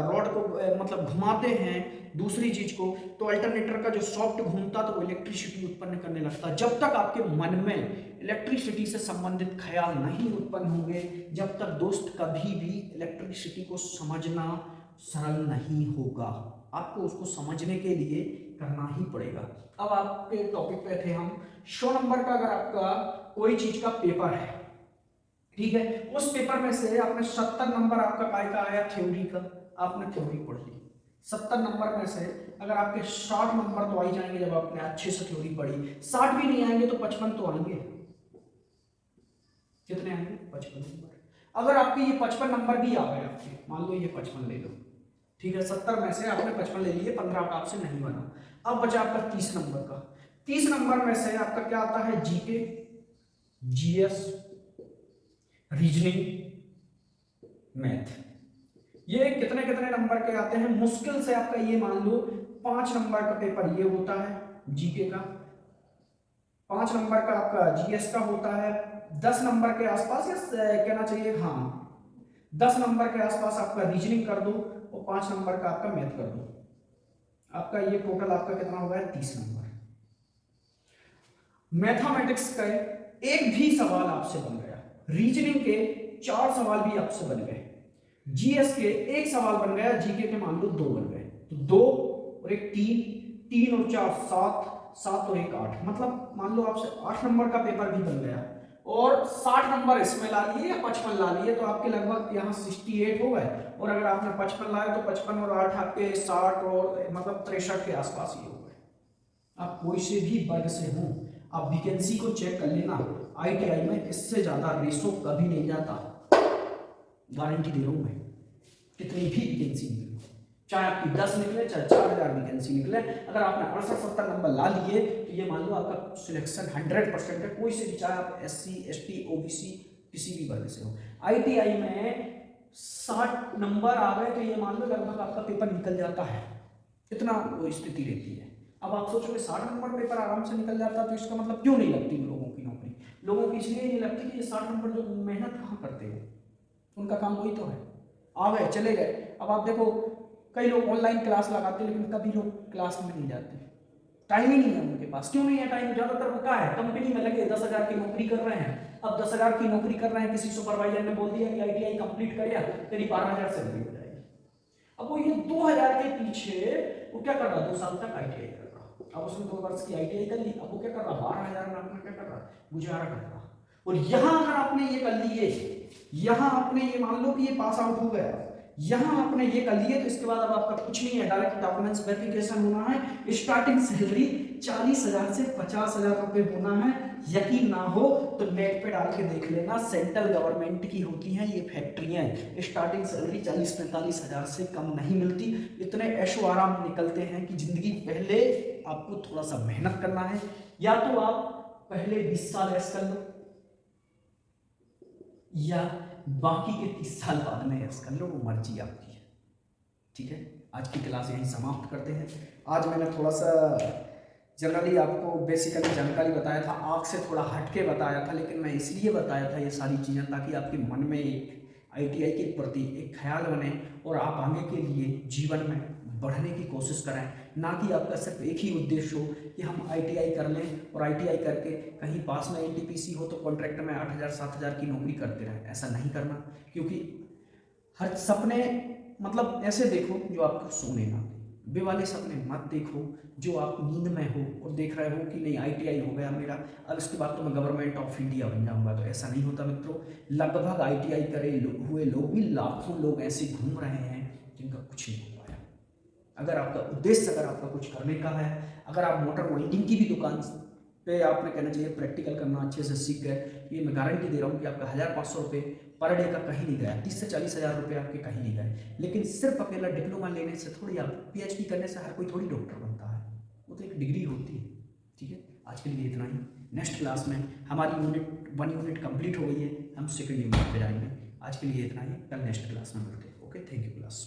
रॉड को मतलब घुमाते हैं दूसरी चीज को, तो अल्टरनेटर का जो सॉफ्ट घूमता तो वो इलेक्ट्रिसिटी उत्पन्न करने लगता। जब तक आपके मन में इलेक्ट्रिसिटी से संबंधित ख्याल नहीं उत्पन्न होंगे, जब तक दोस्त कभी भी इलेक्ट्रिसिटी को समझना सरल नहीं होगा। आपको उसको समझने के लिए करना ही पड़ेगा। अब आपके टॉपिक पे थे हम। 100 नंबर का अगर आपका कोई चीज का पेपर है, ठीक है, उस पेपर में से आपने 70 नंबर आपका काय का आया थ्योरी का, आपने थ्योरी पढ़ ली। 70 नंबर में से अगर आपके 60 नंबर तो आ ही जाएंगे जब आपने अच्छे से थ्योरी पढ़ी। 60 भी नहीं आएंगे तो 55 तो आएंगे। कितने आएंगे? 55 नंबर। अगर आपके ये 55 नंबर भी आ गए आपके, मान लो ये 55 ले लो, ठीक है, 70 में से आपने 55 ले लिए, 15 का आपसे नहीं बना। अब बचा आपका 30 नंबर का। 30 नंबर में से आपका क्या आता है? GK, GS, reasoning, math. ये कितने कितने नंबर के आते हैं? मुश्किल से आपका ये मान लो 5 नंबर का पेपर ये होता है जीके का, 5 नंबर का आपका जीएस का होता है, 10 नंबर के आसपास या कहना चाहिए हाँ 10 नंबर के आसपास आपका रीजनिंग कर दो और 5 नंबर का आपका मैथ कर दो। आपका ये टोटल आपका कितना हो गया? 30 नंबर। मैथमेटिक्स का एक भी सवाल आपसे बन गया, रीजनिंग के 4 सवाल भी आपसे बन गए, जीएस के 1 सवाल बन गया, जीके के मान लो 2 बन गए, तो 2 और 1 3, 3 और 4 7, 7 और 1 8, मतलब मान लो आपसे 8 नंबर का पेपर भी बन गया और 60 नंबर इसमें ला लिए या 55 ला लिए, तो आपके लगभग यहाँ 68 हो गए। और अगर आपने 55 लाए तो 55 और 8 आपके 60 और मतलब 63 के आसपास ही हो गए। आप कोई से भी वर्ग से हो, आप वैकेंसी को चेक कर लेना, आईटीआई में इससे ज्यादा रेशो कभी नहीं जाता, गारंटी दे रहा हूं मैं। कितनी भी वैकेंसी निकले, चाहे आपकी 10 निकले चाहे 4000 वैकेंसी निकले, अगर आपने 68-70 नंबर ला लिए तो ये मान लो आपका सिलेक्शन 100% है, कोई से भी, चाहे आप SC ST OBC किसी भी वर्ग से हो। आईटीआई में 60 नंबर आ गए तो ये मान लो लगभग आपका पेपर निकल जाता है, इतना वो स्थिति रहती है। अब आप सोचोगे 60 नंबर पेपर आराम से निकल जाता, तो इसका मतलब क्यों नहीं लगती लोगों की नौकरी? लोगों की इसलिए नहीं लगती कि ये 60 नंबर जो मेहनत कहाँ करते हो, उनका काम वही तो है, आ गए चले गए। अब आप देखो कई लोग ऑनलाइन क्लास लगाते हैं लेकिन कभी लोग क्लास में नहीं जाते, टाइम ही नहीं है उनके पास। क्यों नहीं है टाइम? ज्यादातर वो क्या है, कंपनी में लगे 10,000 की नौकरी कर रहे हैं। अब 10,000 की नौकरी कर रहे हैं, किसी सुपरवाइजर ने बोल दिया कि आईटीआई कंप्लीट कर, तेरी 12,000 सैलरी हो जाएगी। अब वो ये 2,000 के पीछे वो क्या कर रहा? 2 साल तक आईटीआई कर रहा, अब उसने 2 वर्ष की आईटीआई कर ली, अब वो क्या कर रहा? 12,000 में अपना क्या कर रहा? गुजारा कर रहा। और यहां अगर आपने ये कर लिए, यहां आपने ये मान लो कि ये पास आउट हो गया, यहां आपने ये कर लिए, तो इसके बाद अब आपका कुछ नहीं है, डायरेक्ट डॉक्यूमेंट्स वेरिफिकेशन होना है, स्टार्टिंग सैलरी 40,000 से 50,000 रुपए होना है। यकीन ना हो तो नेट पे डाल के देख लेना, सेंट्रल गवर्नमेंट की होती हैं ये फैक्ट्रियां, स्टार्टिंग सैलरी 40-45,000 से कम नहीं मिलती। इतने ऐशो आराम निकलते हैं कि जिंदगी, पहले आपको थोड़ा सा मेहनत करना है, या तो आप पहले 20 साल ऐश कर लो या बाकी के 30 साल बाद में ऐश कर लो, वो मर्जी आपकी है। ठीक है, आज की क्लास यहीं समाप्त करते हैं। आज मैंने थोड़ा सा जनरली आपको बेसिकली जानकारी बताया था, आँख से थोड़ा हटके बताया था, लेकिन मैं इसलिए बताया था ये सारी चीज़ें ताकि आपके मन में एक आईटीआई के प्रति एक ख्याल बने और आप आगे के लिए जीवन में बढ़ने की कोशिश करें, ना कि आपका सिर्फ एक ही उद्देश्य हो कि हम आईटीआई कर लें और आईटीआई करके कहीं पास में एनटीपीसी हो तो कॉन्ट्रैक्ट में 8,000-7,000 की नौकरी करते रहें। ऐसा नहीं करना, क्योंकि हर सपने मतलब ऐसे देखो जो आपको सोने ना, वे वाले सपने मत देखो जो आप नींद में हो और देख रहे हो कि नहीं आईटीआई हो गया मेरा, अब इसके बाद तो मैं गवर्नमेंट ऑफ इंडिया बन जाऊंगा। तो ऐसा नहीं होता मित्रों। लगभग आईटीआई करे हुए लोग भी लाखों लोग ऐसे घूम रहे हैं जिनका कुछ नहीं हो पाया। अगर आपका उद्देश्य, अगर आपका कुछ करने का है, अगर आप मोटर वेल्डिंग की भी दुकान पे आपने कहना चाहिए प्रैक्टिकल करना अच्छे से सीख गए, ये मैं गारंटी दे रहा हूँ कि आपका 1,500 रुपये पर डे का कहीं नहीं गया, 30 से 40 हज़ार रुपये आपके कहीं नहीं गए। लेकिन सिर्फ अकेला डिप्लोमा लेने से थोड़ी, आप PhD करने से हर कोई थोड़ी डॉक्टर बनता है, वो तो एक डिग्री होती है। ठीक है, आज के लिए इतना ही। नेक्स्ट क्लास में हमारी वन यूनिट कंप्लीट हो गई है, हम सेकंड यूनिट पे जाएंगे। आज के लिए इतना ही, कल नेक्स्ट क्लास में मिलते हैं। Okay, thank you class.